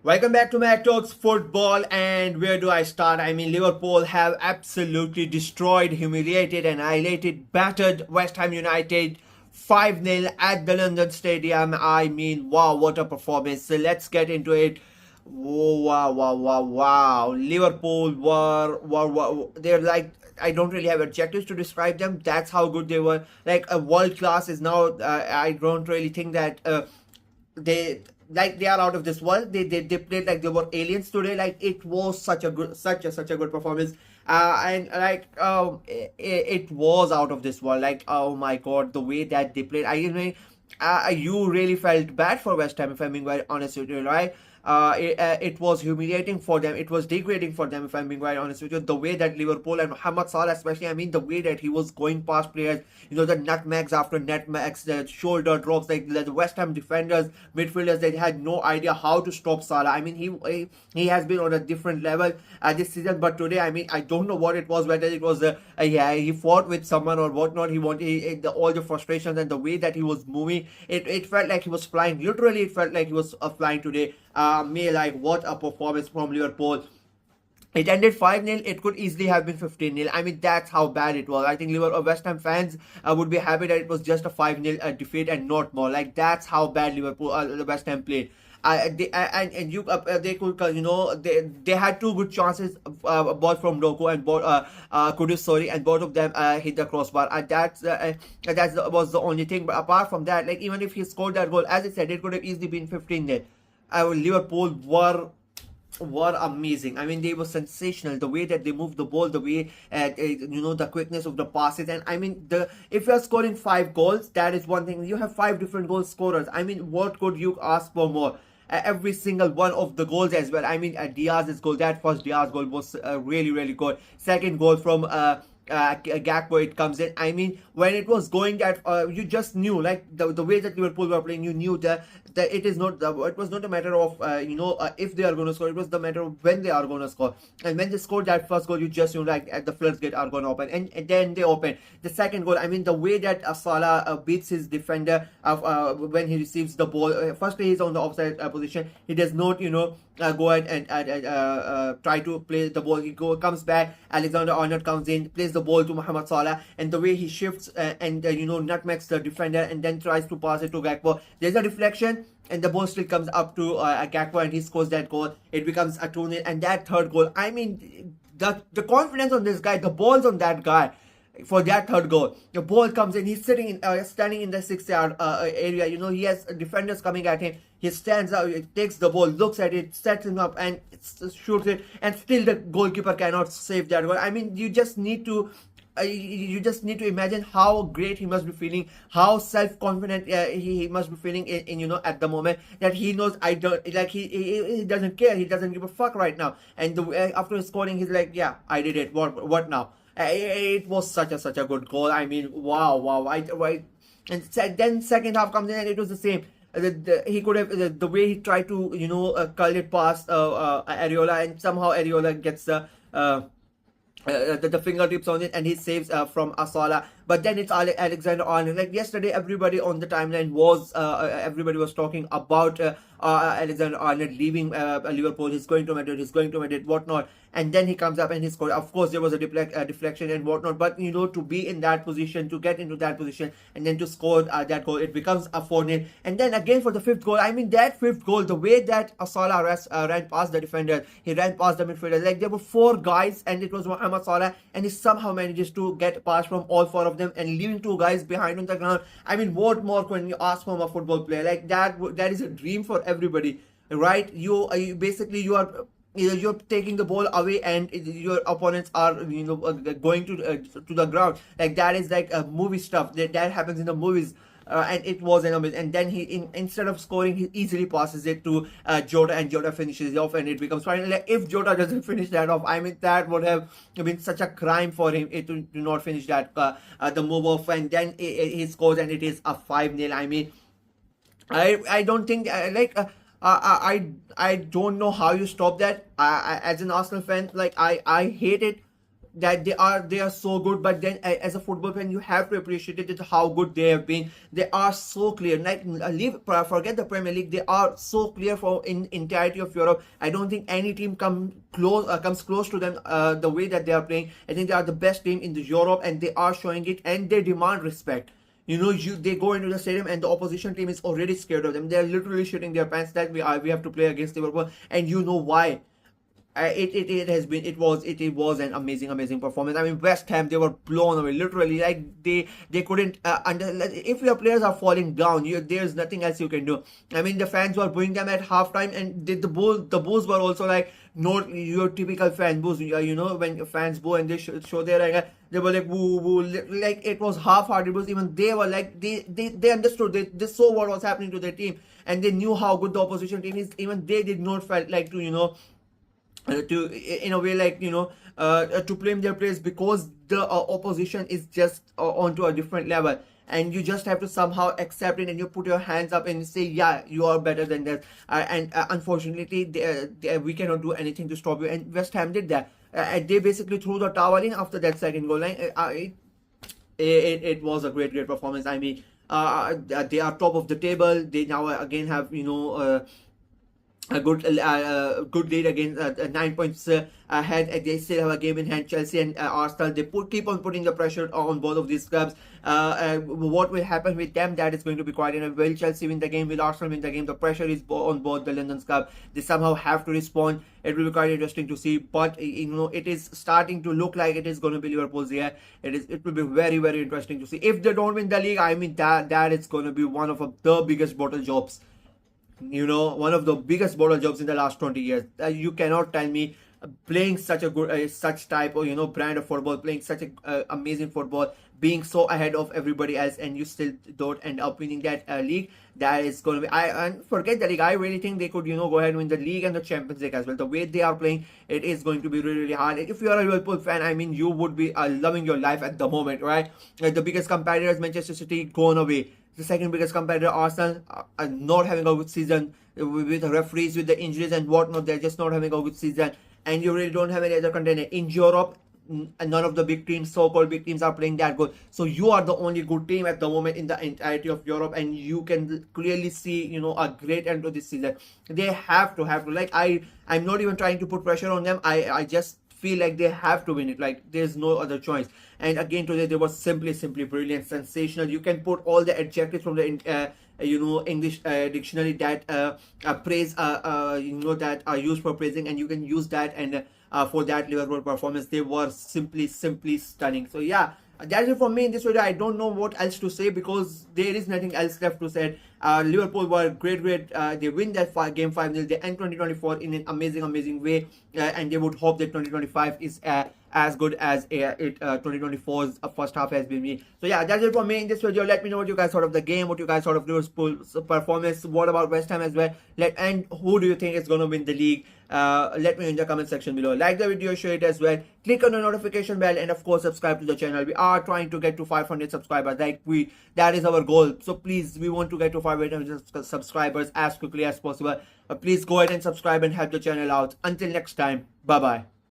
Welcome back to Mac Talks Football, and where do I start? I mean, Liverpool have absolutely destroyed, humiliated, annihilated, battered West Ham United 5-0 at the London Stadium. I mean, wow, what a performance. So let's get into it. Wow, wow, wow, wow. Liverpool were they're like, I don't really have adjectives to describe them. That's how good they were. Like a world class is now. I don't really think that they they are out of this world. They played like they were aliens today. Like it was such a good performance. And like it was out of this world. Like, oh my god, the way that they played. I mean, you really felt bad for West Ham, if I'm being very honest with you, right? It was humiliating for them. It was degrading for them, if I'm being very honest with you. The way that Liverpool and Mohamed Salah, especially, I mean, the way that he was going past players, the nutmegs after nutmegs, the shoulder drops, like the West Ham defenders, midfielders, they had no idea how to stop Salah. I mean, he has been on a different level this season, but today, I mean, I don't know what it was, whether it was yeah, he fought with someone or whatnot. All the frustrations and the way that he was moving, it felt like he was flying. Literally, it felt like he was flying today. Like what a performance from Liverpool. It ended 5-0. It could easily have been 15-0. I mean, that's how bad it was. I think Liverpool West Ham fans would be happy that it was just a 5-0 defeat and not more. Like, that's how bad Liverpool West Ham played. They could, they had two good chances, both from Doku and both Kudus, sorry, and both of them hit the crossbar. And that was the only thing. But apart from that, like, even if he scored that goal, as I said, it could have easily been 15-0. Liverpool were amazing. I mean, they were sensational. The way that they moved the ball, the way the quickness of the passes, and I mean, the if you're scoring 5 goals, that is one thing. You have 5 different goal scorers. I mean, what could you ask for more? Every single one of the goals as well. I mean, Diaz's goal, that first Diaz goal was really good. Second goal from Gakpo, it comes in. I mean, when it was going that, you just knew, like the way that Liverpool were playing, you knew that it was not a matter of if they are going to score. It was the matter of when they are going to score. And when they scored that first goal, you just knew like the floodgate are going to open, and then they open. The second goal, I mean, the way that Salah beats his defender when he receives the ball. Firstly, he's on the offside position. He does not, go ahead and try to play the ball. Comes back. Alexander-Arnold comes in, plays the ball to Mohamed Salah, and the way he shifts and nutmegs the defender and then tries to pass it to Gakpo. There's a deflection, and the ball still comes up to Gakpo, and he scores that goal. It becomes a 2-0, and that third goal. I mean, the confidence on this guy, the balls on that guy. For that third goal, the ball comes in. He's standing in the 6-yard area. He has defenders coming at him. He stands up, takes the ball, looks at it, sets him up, and shoots it. And still, the goalkeeper cannot save that goal. I mean, you just need to imagine how great he must be feeling, how self-confident he must be feeling at the moment, that he knows I don't like he doesn't care, he doesn't give a fuck right now. And after scoring, he's like, yeah, I did it. What now? It was such a good goal. I mean, wow. And then second half comes in, and it was the same. He could have the way he tried to curl it past Areola, and somehow Areola gets the fingertips on it, and he saves from Asala. But then it's Alexander-Arnold. Like yesterday, everybody on the timeline was everybody was talking about Alexander-Arnold leaving Liverpool. He's going to Madrid, whatnot. And then he comes up and he scores. Of course, there was a deflection and whatnot. But to be in that position, to get into that position, and then to score that goal, it becomes a 4-0. And then again for the fifth goal. I mean, that fifth goal, the way that Salah ran past the defender, he ran past the midfielder. Like there were 4 guys, and it was Mohamed Salah, and he somehow manages to get past from all 4 of them and leaving 2 guys behind on the ground. I mean, what more can you ask from a football player? Like that is a dream for everybody, right? You basically you're taking the ball away, and your opponents are going to the ground. Like that is like movie stuff that happens in the movies. And it was an amazing. And then instead of scoring, he easily passes it to Jota, and Jota finishes it off, and it becomes fine. Like, if Jota doesn't finish that off, I mean, that would have been such a crime for him to not finish that the move off. And then he scores, and it is a 5-0. I mean, I don't think I don't know how you stop that. As an Arsenal fan, like I hate it that they are so good, but then as a football fan you have to appreciate it how good they have been. They are so clear, like forget the Premier League, they are so clear for in entirety of Europe. I don't think any team comes close to them, the way that they are playing. I think they are the best team in the Europe, and they are showing it, and they demand respect. They go into the stadium and the opposition team is already scared of them. They're literally shitting their pants that we have to play against Liverpool, and you know why. It was an amazing performance. I mean, West Ham, they were blown away, literally. Like they couldn't if your players are falling down, there's nothing else you can do. I mean, the fans were booing them at halftime, and the boos were also like not your typical fan boos. When fans boo and they show their they were like woo woo, like it was half-hearted boos. Even they were like they understood, they saw what was happening to their team, and they knew how good the opposition team is. Even they did not felt like to to in a way, like to blame their players, because the opposition is just onto a different level, and you just have to somehow accept it, and you put your hands up and say, yeah, you are better than that, and unfortunately we cannot do anything to stop you. And West Ham did that, and they basically threw the towel in after that second goal line. It was a great performance. I mean, they are top of the table. They now again have a good lead against 9 points ahead, and they still have a game in hand. Chelsea and Arsenal, they keep on putting the pressure on both of these clubs. What will happen with them, that is going to be quite will Chelsea win the game, will Arsenal win the game? The pressure is on both the London club. They somehow have to respond. It will be quite interesting to see, but it is starting to look like it is going to be Liverpool's year. It will be very interesting to see. If they don't win the league, I mean, that is going to be one of the biggest bottle jobs, one of the biggest bottle jobs in the last 20 years. You cannot tell me playing such a good such type of brand of football, playing such a amazing football, being so ahead of everybody else, and you still don't end up winning that league. That is going to be, and forget the league, I really think they could go ahead and win the league and the Champions League as well. The way they are playing, it is going to be really hard. If you are a Liverpool fan, I mean, you would be loving your life at the moment, right? The biggest competitors, Manchester City, gone away. The second biggest competitor, Arsenal, are not having a good season with the referees, with the injuries and whatnot. They're just not having a good season, and you really don't have any other contender in Europe. None of the big teams, so-called big teams, are playing that good. So you are the only good team at the moment in the entirety of Europe, and you can clearly see a great end to this season. They have to like, I'm not even trying to put pressure on them. I just feel like they have to win it. Like, there's no other choice. And again, today they were simply brilliant, sensational. You can put all the adjectives from the English dictionary that praise that are used for praising, and you can use that, and for that Liverpool performance, they were simply stunning. So yeah, that's it for me in this video. I don't know what else to say, because there is nothing else left to say. Liverpool were great. They win that game 5-0. They end 2024 in an amazing way, and they would hope that 2025 is as good as 2024's first half has been. So yeah, that's it for me in this video. Let me know what you guys thought of the game, what you guys thought of Liverpool's performance, what about West Ham as well, and who do you think is going to win the league. Let me know in the comment section below. Like the video, share it as well, click on the notification bell, and of course subscribe to the channel. We are trying to get to 500 subscribers. That is our goal. So please, we want to get to 500 subscribers as quickly as possible. Please go ahead and subscribe and help the channel out. Until next time, bye bye.